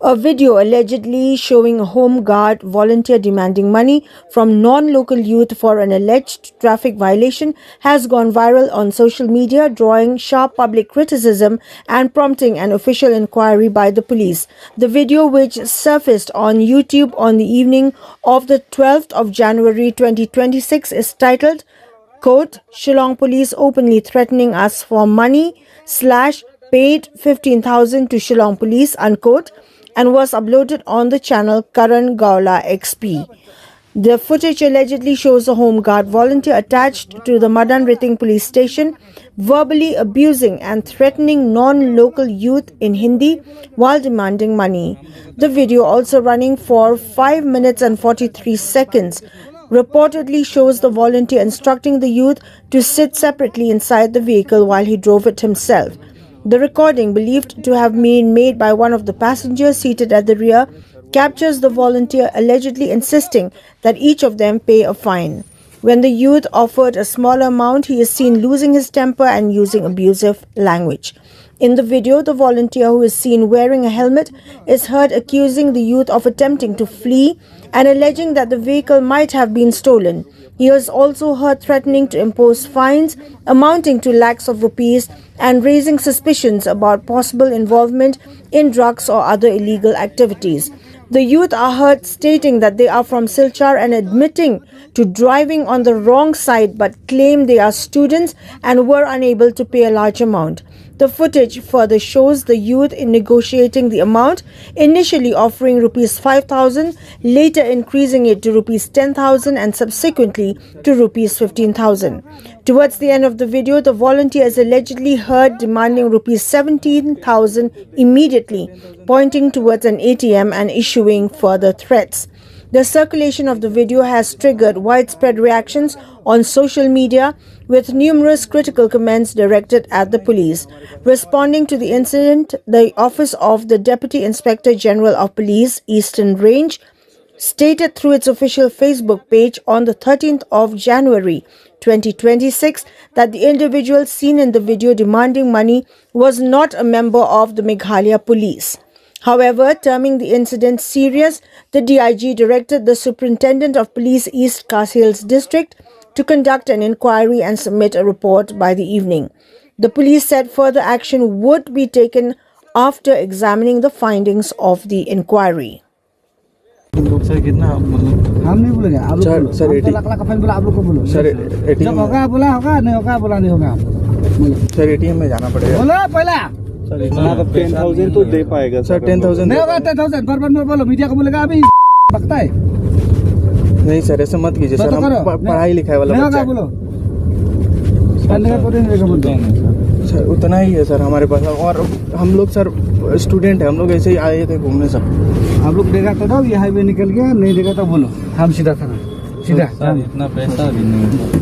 A video allegedly showing a home guard volunteer demanding money from non-local youth for an alleged traffic violation has gone viral on social media, drawing sharp public criticism and prompting an official inquiry by the police. The video, which surfaced on YouTube on the evening of the 12th of January 2026, is titled, quote, "Shillong Police openly threatening us for money / paid 15,000 to Shillong Police," unquote, and was uploaded on the channel Karan Gawla XP. The footage allegedly shows a home guard volunteer attached to the Madan Riting police station verbally abusing and threatening non-local youth in Hindi while demanding money. The video, also running for 5 minutes and 43 seconds, reportedly shows the volunteer instructing the youth to sit separately inside the vehicle while he drove it himself. The recording, believed to have been made by one of the passengers seated at the rear, captures the volunteer allegedly insisting that each of them pay a fine. When the youth offered a smaller amount, he is seen losing his temper and using abusive language. In the video, the volunteer, who is seen wearing a helmet, is heard accusing the youth of attempting to flee and alleging that the vehicle might have been stolen. He is also heard threatening to impose fines amounting to lakhs of rupees and raising suspicions about possible involvement in drugs or other illegal activities. The youth are heard stating that they are from Silchar and admitting to driving on the wrong side, but claim they are students and were unable to pay a large amount. The footage further shows the youth in negotiating the amount, initially offering rupees 5,000, later increasing it to rupees 10,000 and subsequently to rupees 15,000. Towards the end of the video, the volunteer is allegedly heard demanding rupees 17,000 immediately, pointing towards an ATM and issuing further threats. The circulation of the video has triggered widespread reactions on social media, with numerous critical comments directed at the police. Responding to the incident, the Office of the Deputy Inspector General of Police, Eastern Range, stated through its official Facebook page on the 13th of January 2026 that the individual seen in the video demanding money was not a member of the Meghalaya Police. However, terming the incident serious, the DIG directed the Superintendent of Police East Khasi Hills District to conduct an inquiry and submit a report by the evening. The police said further action would be taken after examining the findings of the inquiry. Sir कितना हम नहीं बोलेंगे आप लोग sir lakh lakh का fine बोला आप लोग को बोलो सर जब होगा बोला होगा नहीं होगा बोला नहीं होगा सर एटीएम में जाना पड़ेगा बोलो पहला सर इतना तो 10,000 तो दे पाएगा सर 10,000 नहीं होगा 10,000 पर बोलो मीडिया को बोलेगा अभी बकता है नहीं सर ऐसे मत कीजिए सर हम पढ़ाई लिखाई वाला बच्चा बोलो सर उतना ही है सर हमारे पास और हम लोग सर स्टूडेंट है हम लोग ऐसे ही आए थे घूमने सब आप लोग देखा तो ना ये हाईवे निकल गया नहीं देखा तो बोलो हम सीधा था सीधा इतना पैसा भी नहीं